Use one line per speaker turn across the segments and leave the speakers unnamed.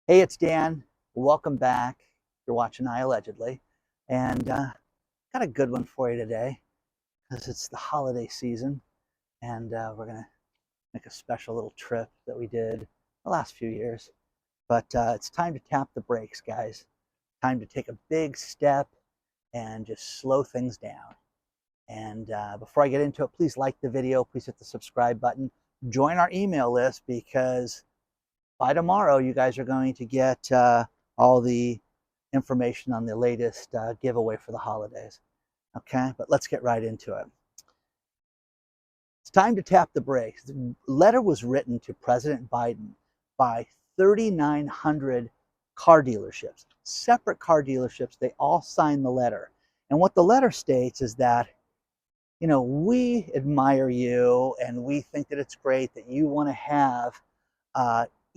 Hey, it's Dan. Welcome back. You're watching iAllegedly. And got a good one for you today because it's the holiday season. And we're going to make a special little trip that we did the last few years. But it's time to tap the brakes, guys. Time to take a big step and just slow things down. And before I get into it, please like the video. Please hit the subscribe button. Join our email list because by tomorrow, you guys are going to get all the information on the latest giveaway for the holidays. Okay, but let's get right into it. It's time to tap the brakes. The letter was written to President Biden by 3,900 car dealerships, separate car dealerships. They all signed the letter. And what the letter states is that, you know, we admire you and we think that it's great that you want to have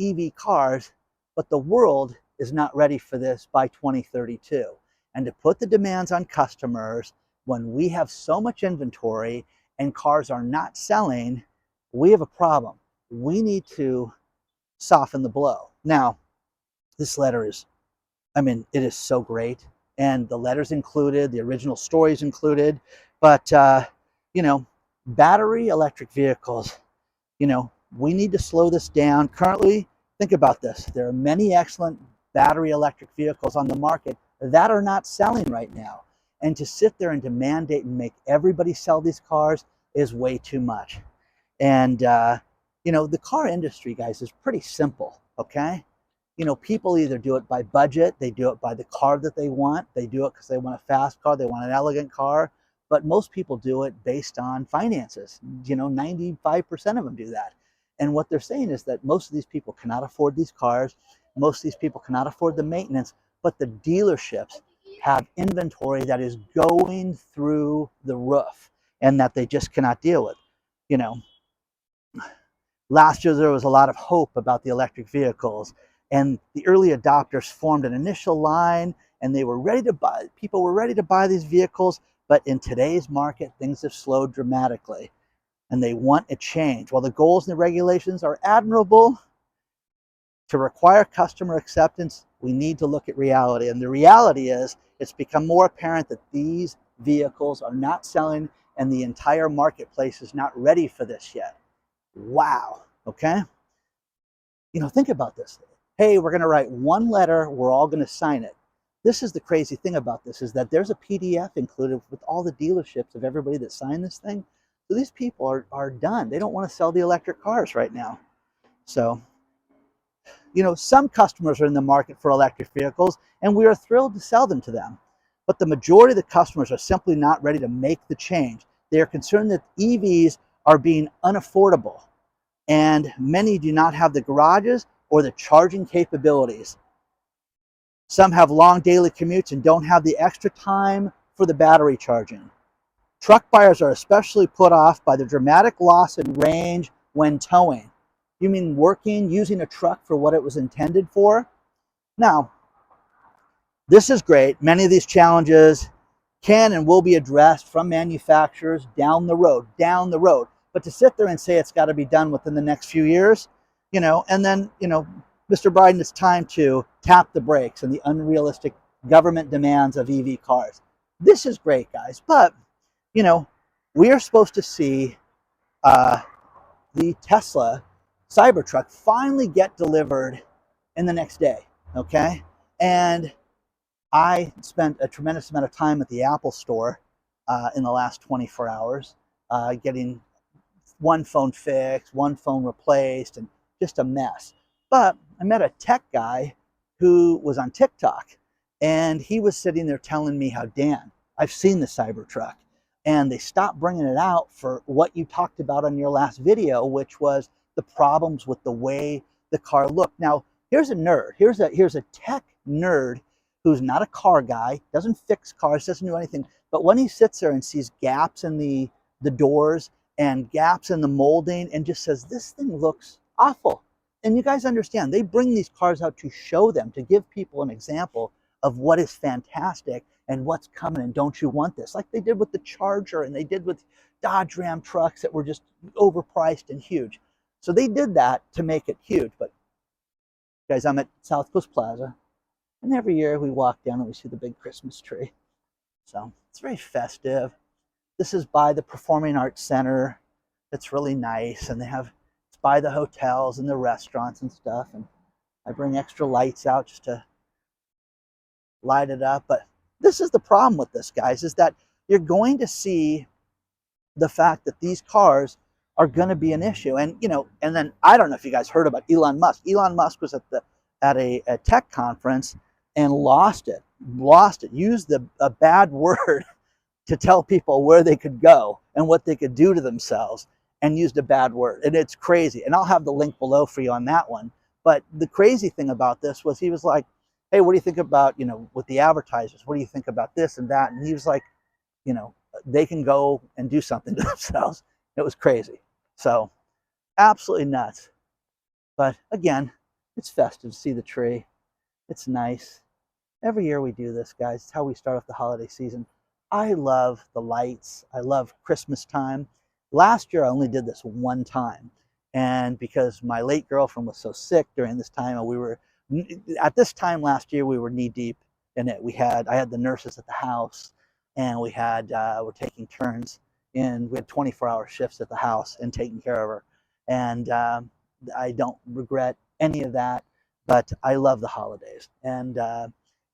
EV cars, but the world is not ready for this by 2032. And to put the demands on customers when we have so much inventory and cars are not selling, we have a problem. We need to soften the blow. Now, this letter is, it is so great. And the letter's included, the original story's included, but, battery electric vehicles, we need to slow this down. Currently, think about this. There are many excellent battery electric vehicles on the market that are not selling right now. And to sit there and to mandate and make everybody sell these cars is way too much. And, the car industry, guys, is pretty simple, okay? People either do it by budget, they do it by the car that they want, they do it because they want a fast car, they want an elegant car, but most people do it based on finances. 95% of them do that. And what they're saying is that most of these people cannot afford these cars. Most of these people cannot afford the maintenance, but the dealerships have inventory that is going through the roof and that they just cannot deal with. Last year there was a lot of hope about the electric vehicles, and the early adopters formed an initial line and they were ready to buy, people were ready to buy these vehicles, but in today's market, things have slowed dramatically. And they want a change. While the goals and the regulations are admirable, to require customer acceptance, we need to look at reality. And the reality is, it's become more apparent that these vehicles are not selling and the entire marketplace is not ready for this yet. Wow, okay? Think about this. Hey, we're gonna write one letter, we're all gonna sign it. This is the crazy thing about this, is that there's a PDF included with all the dealerships of everybody that signed this thing. So these people are done. They don't want to sell the electric cars right now. So, some customers are in the market for electric vehicles, and we are thrilled to sell them to them. But the majority of the customers are simply not ready to make the change. They are concerned that EVs are being unaffordable, and many do not have the garages or the charging capabilities. Some have long daily commutes and don't have the extra time for the battery charging. Truck buyers are especially put off by the dramatic loss in range when towing. You mean using a truck for what it was intended for? Now, this is great. Many of these challenges can and will be addressed from manufacturers down the road. But to sit there and say it's got to be done within the next few years, and then, Mr. Biden, it's time to tap the brakes on the unrealistic government demands of EV cars. This is great, guys, but we are supposed to see the Tesla Cybertruck finally get delivered in the next day, okay? And I spent a tremendous amount of time at the Apple store in the last 24 hours, getting one phone fixed, one phone replaced, and just a mess. But I met a tech guy who was on TikTok, and he was sitting there telling me how, Dan, I've seen the Cybertruck, and they stopped bringing it out for what you talked about on your last video, which was the problems with the way the car looked. Now, here's a nerd. Here's a tech nerd who's not a car guy, doesn't fix cars, doesn't do anything. But when he sits there and sees gaps in the doors and gaps in the molding and just says, this thing looks awful. And you guys understand, they bring these cars out to show them, to give people an example of what is fantastic and what's coming, and don't you want this? Like they did with the Charger and they did with Dodge Ram trucks that were just overpriced and huge. So they did that to make it huge. But Guys, I'm at South Coast Plaza, and every year we walk down and we see the big Christmas tree. So it's very festive. This is by the Performing Arts Center. It's really nice, and it's by the hotels and the restaurants and stuff. And I bring extra lights out just to light it up. But this is the problem with this, guys, is that you're going to see the fact that these cars are going to be an issue. And and then I don't know if you guys heard about Elon Musk. Elon Musk was at a tech conference and lost it, used a bad word to tell people where they could go and what they could do to themselves, and used a bad word. And it's crazy. And I'll have the link below for you on that one. But the crazy thing about this was he was like, hey, what do you think about, with the advertisers? What do you think about this and that? And he was like, they can go and do something to themselves. It was crazy. So absolutely nuts. But again, it's festive to see the tree. It's nice. Every year we do this, guys. It's how we start off the holiday season. I love the lights. I love Christmas time. Last year I only did this one time. And because my late girlfriend was so sick during this time, at this time last year, we were knee deep in it. I had the nurses at the house, and we're taking turns we had 24-hour shifts at the house and taking care of her. And I don't regret any of that, but I love the holidays. And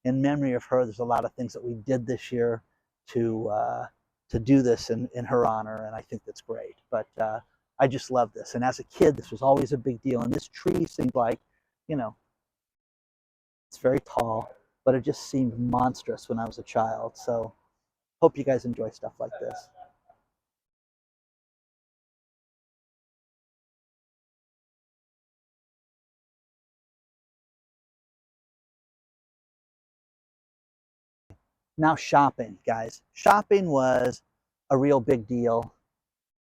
in memory of her, there's a lot of things that we did this year to do this in her honor, and I think that's great. But I just love this. And as a kid, this was always a big deal. And this tree seemed like, it's very tall, but it just seemed monstrous when I was a child. So hope you guys enjoy stuff like this. Now shopping, guys. Shopping was a real big deal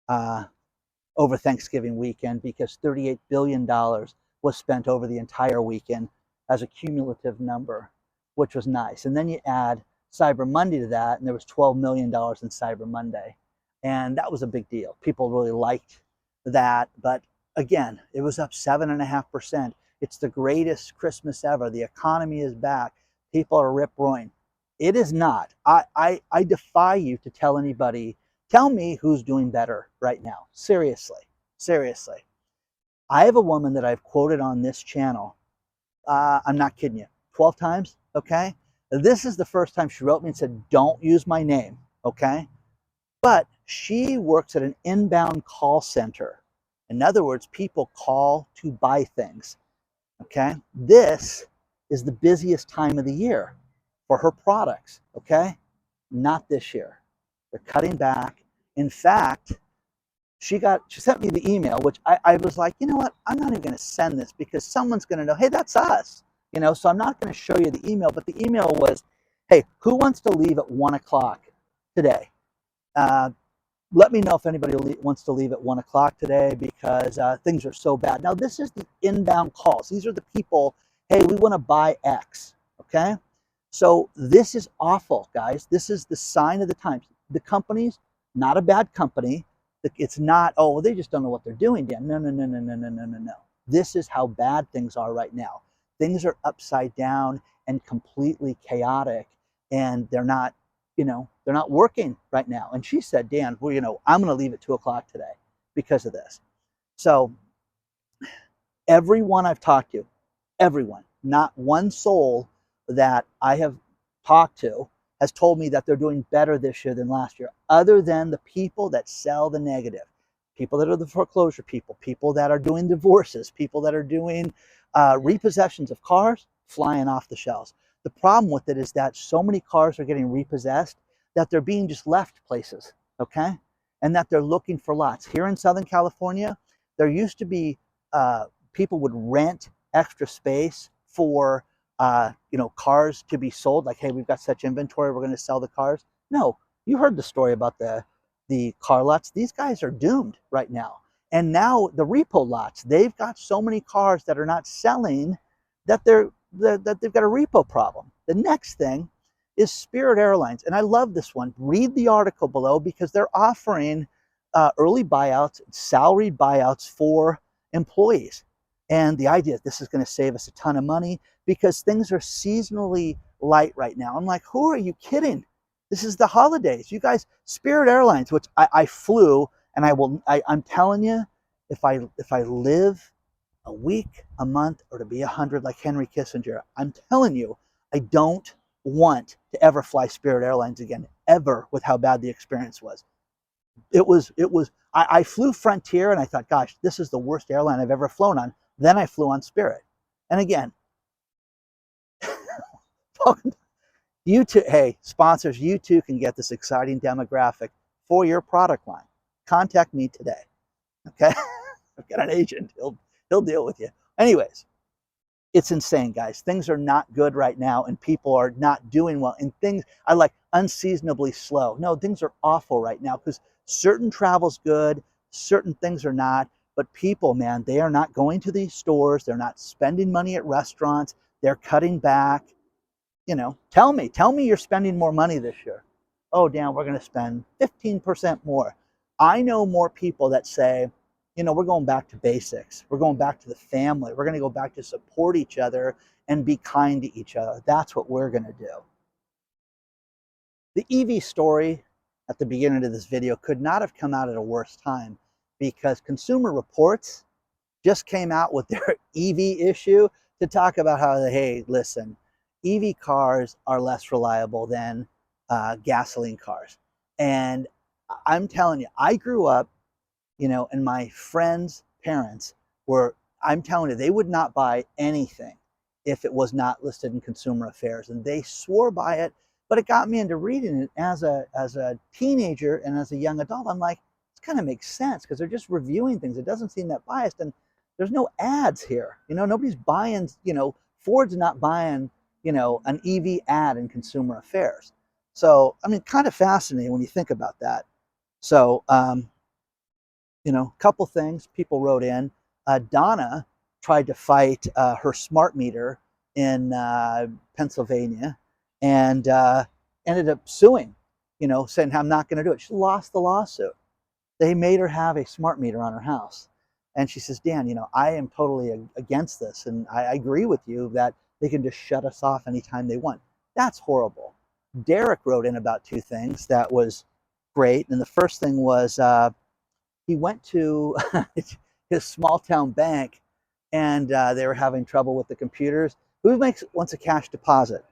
over Thanksgiving weekend, because $38 billion was spent over the entire weekend as a cumulative number, which was nice. And then you add Cyber Monday to that, and there was $12 million in Cyber Monday. And that was a big deal. People really liked that. But again, it was up 7.5%. It's the greatest Christmas ever. The economy is back. People are rip-roaring. It is not. I defy you to tell anybody, tell me who's doing better right now. Seriously. Seriously. I have a woman that I've quoted on this channel. I'm not kidding you. 12 times, okay? This is the first time she wrote me and said, don't use my name, okay? But she works at an inbound call center. In other words, people call to buy things, okay? This is the busiest time of the year for her products, okay? Not this year. They're cutting back. In fact, she sent me the email, which I was like, you know what? I'm not even going to send this, because someone's going to know, hey, that's us. So I'm not going to show you the email. But the email was, hey, who wants to leave at 1 o'clock today? Let me know if anybody wants to leave at 1 o'clock today, because things are so bad. Now, this is the inbound calls. These are the people, hey, we want to buy X, okay? So this is awful, guys. This is the sign of the times. The company's not a bad company. It's not, oh, well, they just don't know what they're doing, Dan. No, no, no, no, no, no, no, no, no. This is how bad things are right now. Things are upside down and completely chaotic, and they're not working right now. And she said, Dan, well, I'm going to leave at 2 o'clock today because of this. So everyone I've talked to, everyone, not one soul that I have talked to has told me that they're doing better this year than last year, other than the people that sell the negative, people that are the foreclosure people that are doing divorces, people that are doing repossessions of cars flying off the shelves. The problem with it is that so many cars are getting repossessed that they're being just left places, okay? And that they're looking for lots. Here in Southern California, there used to be people would rent extra space for cars to be sold. Like, hey, we've got such inventory, we're going to sell the cars. No, you heard the story about the car lots. These guys are doomed right now. And now the repo lots, they've got so many cars that are not selling that they've got a repo problem. The next thing is Spirit Airlines. And I love this one. Read the article below, because they're offering early buyouts, salaried buyouts for employees. And the idea that this is going to save us a ton of money because things are seasonally light right now. I'm like, who are you kidding? This is the holidays. You guys, Spirit Airlines, which I flew, and I'm telling you, if I live a week, a month, or to be 100 like Henry Kissinger, I'm telling you, I don't want to ever fly Spirit Airlines again, ever, with how bad the experience was. I flew Frontier and I thought, gosh, this is the worst airline I've ever flown on. Then I flew on Spirit. And again, you too, hey, sponsors, you too can get this exciting demographic for your product line. Contact me today. Okay? I've got an agent. He'll deal with you. Anyways, it's insane, guys. Things are not good right now, and people are not doing well. And things I like unseasonably slow. No, things are awful right now because certain travel's good, certain things are not. But people, man, they are not going to these stores. They're not spending money at restaurants. They're cutting back. You know, tell me you're spending more money this year. Oh, Dan, we're going to spend 15% more. I know more people that say, you know, we're going back to basics. We're going back to the family. We're going to go back to support each other and be kind to each other. That's what we're going to do. The EV story at the beginning of this video could not have come out at a worse time because Consumer Reports just came out with their EV issue to talk about how, hey, listen, EV cars are less reliable than gasoline cars. And I'm telling you, I grew up, you know, and my friends' parents were, I'm telling you, they would not buy anything if it was not listed in Consumer Affairs. And they swore by it, but it got me into reading it as a teenager and as a young adult. I'm like, this kind of makes sense because they're just reviewing things. It doesn't seem that biased. And there's no ads here. You know, nobody's buying, you know, Ford's not buying, you know, an EV ad in Consumer Affairs. So, I mean, kind of fascinating when you think about that. So, you know, a couple things people wrote in. Donna tried to fight her smart meter in Pennsylvania and ended up suing, you know, saying, I'm not going to do it. She lost the lawsuit. They made her have a smart meter on her house. And she says, Dan, you know, I am totally against this. And I agree with you that they can just shut us off anytime they want. That's horrible. Derek wrote in about two things that was great. And the first thing was, he went to his small town bank and they were having trouble with the computers. Who wants a cash deposit?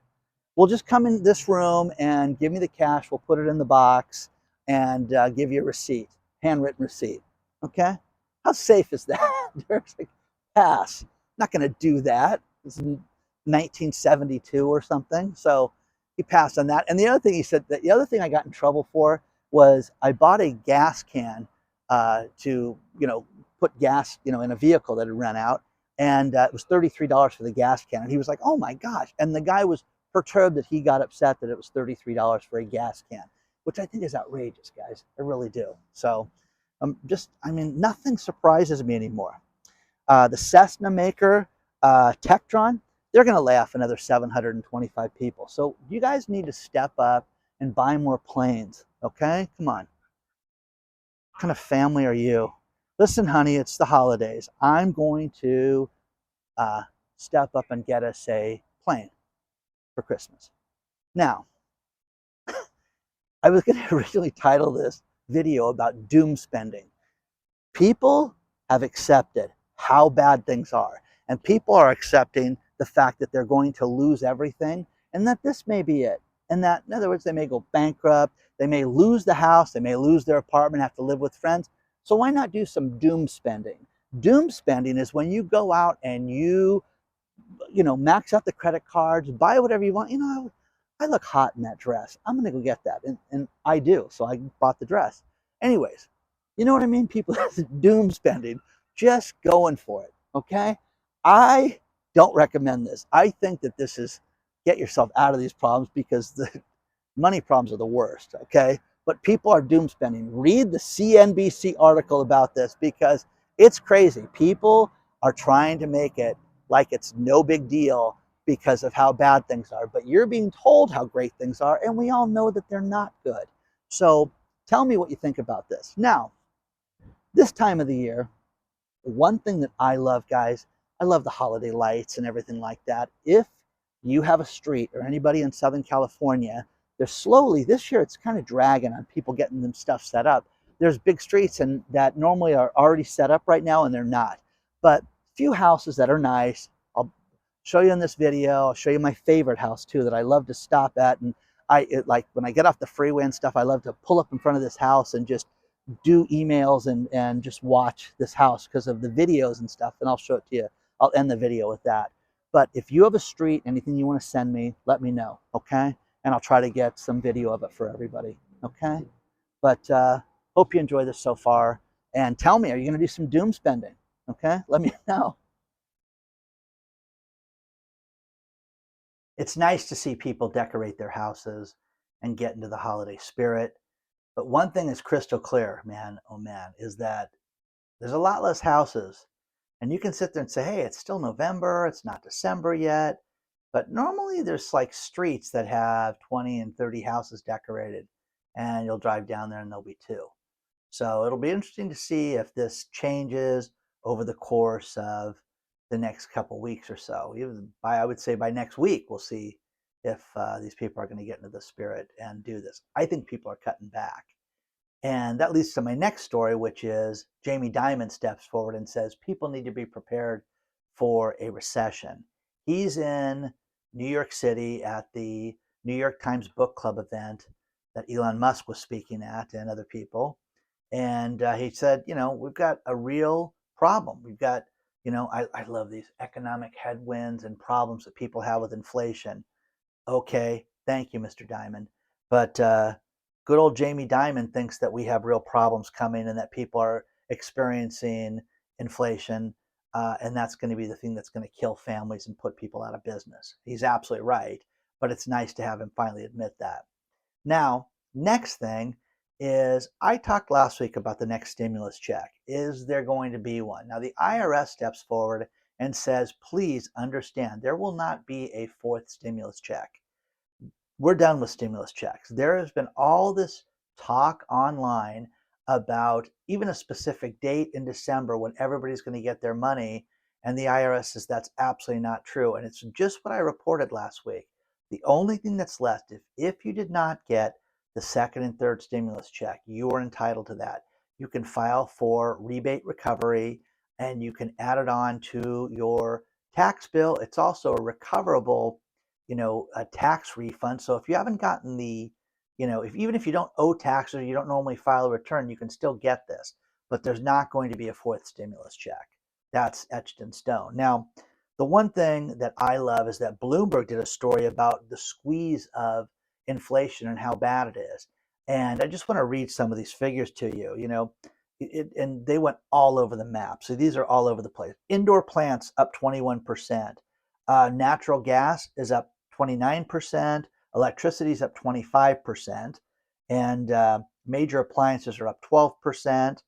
We'll just come in this room and give me the cash. We'll put it in the box and give you a receipt, handwritten receipt. Okay? How safe is that? Derek's like, pass. I'm not going to do that. This is 1972 or something. So he passed on that. And the other thing he said, that the other thing I got in trouble for was I bought a gas can to, you know, put gas, you know, in a vehicle that had run out. And it was $33 for the gas can. And he was like, oh my gosh. And the guy was perturbed that he got upset that it was $33 for a gas can, which I think is outrageous, guys. I really do. So I mean, nothing surprises me anymore. The Cessna maker, Tectron, they're going to lay off another 725 people. So you guys need to step up and buy more planes. Okay? Come on. What kind of family are you? Listen, honey, it's the holidays. I'm going to step up and get us a plane for Christmas. Now, I was going to originally title this video about doom spending. People have accepted how bad things are, and people are accepting the fact that they're going to lose everything and that this may be it. And that, in other words, they may go bankrupt, they may lose the house, they may lose their apartment, have to live with friends. So why not do some doom spending? Doom spending is when you go out and you know, max out the credit cards, buy whatever you want. You know, I look hot in that dress. I'm going to go get that. And I do. So I bought the dress. Anyways, you know what I mean? People doom spending, just going for it. Okay? I don't recommend this. I think that this is get yourself out of these problems because the money problems are the worst. Okay? But people are doom spending. Read the CNBC article about this because it's crazy. People are trying to make it like it's no big deal because of how bad things are. But you're being told how great things are, and we all know that they're not good. So tell me what you think about this. Now, this time of the year, one thing that I love, guys, I love the holiday lights and everything like that. If you have a street, or anybody in Southern California, they're slowly, this year it's kind of dragging on people getting them stuff set up. There's big streets and that normally are already set up right now, and they're not. But few houses that are nice. I'll show you in this video. I'll show you my favorite house too that I love to stop at. And like when I get off the freeway and stuff, I love to pull up in front of this house and just do emails and just watch this house because of the videos and stuff. And I'll show it to you. I'll end the video with that. But if you have a street, anything you want to send me, let me know, okay? And I'll try to get some video of it for everybody, okay? But hope you enjoy this so far. And tell me, are you going to do some doom spending? Okay, let me know. It's nice to see people decorate their houses and get into the holiday spirit. But one thing is crystal clear, man, oh man, is that there's a lot less houses. And you can sit there and say, hey, it's still November, it's not December yet. But normally there's like streets that have 20 and 30 houses decorated. And you'll drive down there and there'll be two. So it'll be interesting to see if this changes over the course of the next couple weeks or so. Even by, I would say by next week, we'll see if these people are going to get into the spirit and do this. I think people are cutting back. And that leads to my next story, which is Jamie Dimon steps forward and says people need to be prepared for a recession. He's in New York City at the New York Times Book Club event that Elon Musk was speaking at and other people. And he said, we've got a real problem. We've got, I love these economic headwinds and problems that people have with inflation. Okay, thank you, Mr. Dimon. But good old Jamie Dimon thinks that we have real problems coming and that people are experiencing inflation, and that's going to be the thing that's going to kill families and put people out of business. He's absolutely right, but it's nice to have him finally admit that. Now, next thing is I talked last week about the next stimulus check. Is there going to be one? Now, the IRS steps forward and says, please understand, there will not be a fourth stimulus check. We're done with stimulus checks. There has been all this talk online about even a specific date in December when everybody's going to get their money. And the IRS says that's absolutely not true. And it's just what I reported last week. The only thing that's left, if you did not get the second and third stimulus check, you are entitled to that. You can file for rebate recovery and you can add it on to your tax bill. It's also a recoverable, a tax refund. So if you haven't gotten the, even if you don't owe taxes or you don't normally file a return, you can still get this. But there's not going to be a fourth stimulus check. That's etched in stone. Now, the one thing that I love is that Bloomberg did a story about the squeeze of inflation and how bad it is. And I just want to read some of these figures to you. And they went all over the map. So these are all over the place. Indoor plants up 21%. Natural gas is up 29%. Electricity is up 25%. And major appliances are up 12%.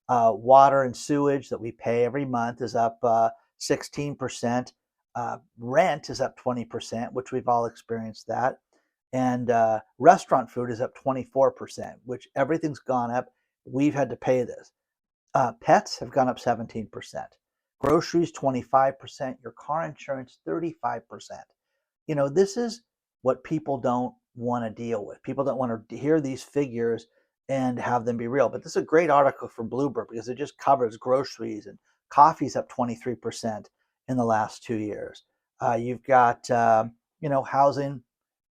Water and sewage that we pay every month is up 16%. Rent is up 20%, which we've all experienced that. And restaurant food is up 24%, which everything's gone up. We've had to pay this. Pets have gone up 17%. Groceries 25%. Your car insurance 35%. This is what people don't want to deal with. People don't want to hear these figures and have them be real. But this is a great article from Bloomberg because it just covers groceries, and coffee's up 23% in the last 2 years. You've got housing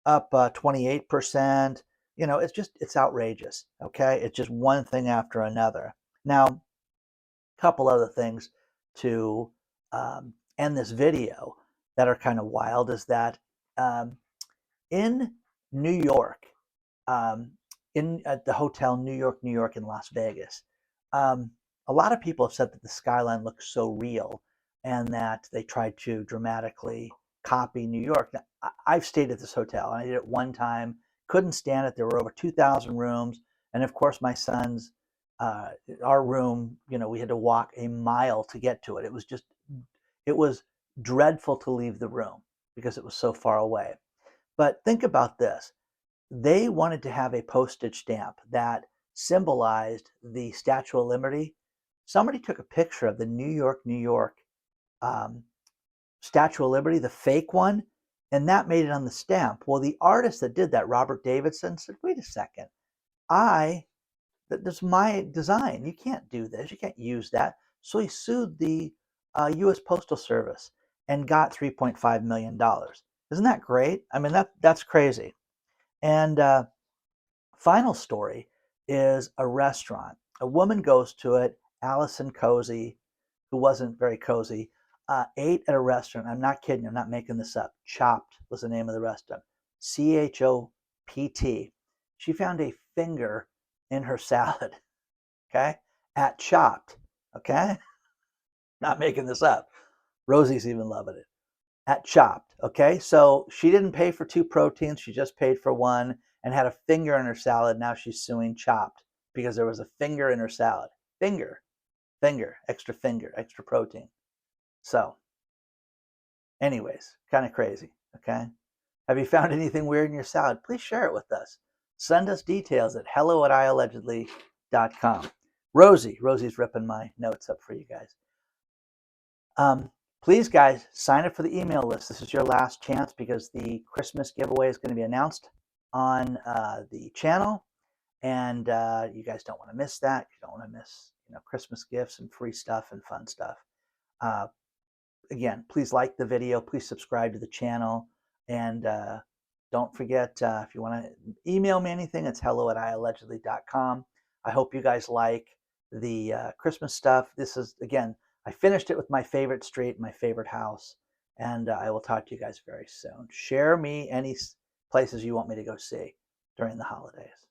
up 28%. It's outrageous. Okay, it's just one thing after another. Now, a couple other things to end this video that are kind of wild is that in New York, at the hotel New York in Las Vegas, a lot of people have said that the skyline looks so real and that they tried to dramatically copy New York. Now, I've stayed at this hotel and I did it one time, couldn't stand it. There were over 2,000 rooms. And of course, my son's, our room, we had to walk a mile to get to it. It was dreadful to leave the room because it was so far away. But think about this. They wanted to have a postage stamp that symbolized the Statue of Liberty. Somebody took a picture of the New York um, Statue of Liberty, the fake one, and that made it on the stamp. Well, the artist that did that, Robert Davidson, said, wait a second, that's my design. You can't do this. You can't use that. So he sued the U.S. Postal Service and got $3.5 million. Isn't that great? I mean, that's crazy. And final story is a restaurant. A woman goes to it, Allison Cozy, who wasn't very cozy, ate at a restaurant. I'm not kidding. I'm not making this up. Chopped was the name of the restaurant. Chopt. She found a finger in her salad. Okay, at Chopped. Okay, not making this up. Rosie's even loving it. At Chopped. Okay, so she didn't pay for 2 proteins. She just paid for 1 and had a finger in her salad. Now she's suing Chopped because there was a finger in her salad. Finger, extra protein. So, anyways, kind of crazy. Okay. Have you found anything weird in your salad? Please share it with us. Send us details at hello@iallegedly.com. Rosie's ripping my notes up for you guys. Please, guys, sign up for the email list. This is your last chance because the Christmas giveaway is going to be announced on the channel, and you guys don't want to miss that. You don't want to miss, Christmas gifts and free stuff and fun stuff. Again, please like the video. Please subscribe to the channel, and don't forget, if you want to email me anything, it's hello@iallegedly.com. I hope you guys like the Christmas stuff. This is, again, I finished it with my favorite street, my favorite house, and I will talk to you guys very soon. Share me any places you want me to go see during the holidays.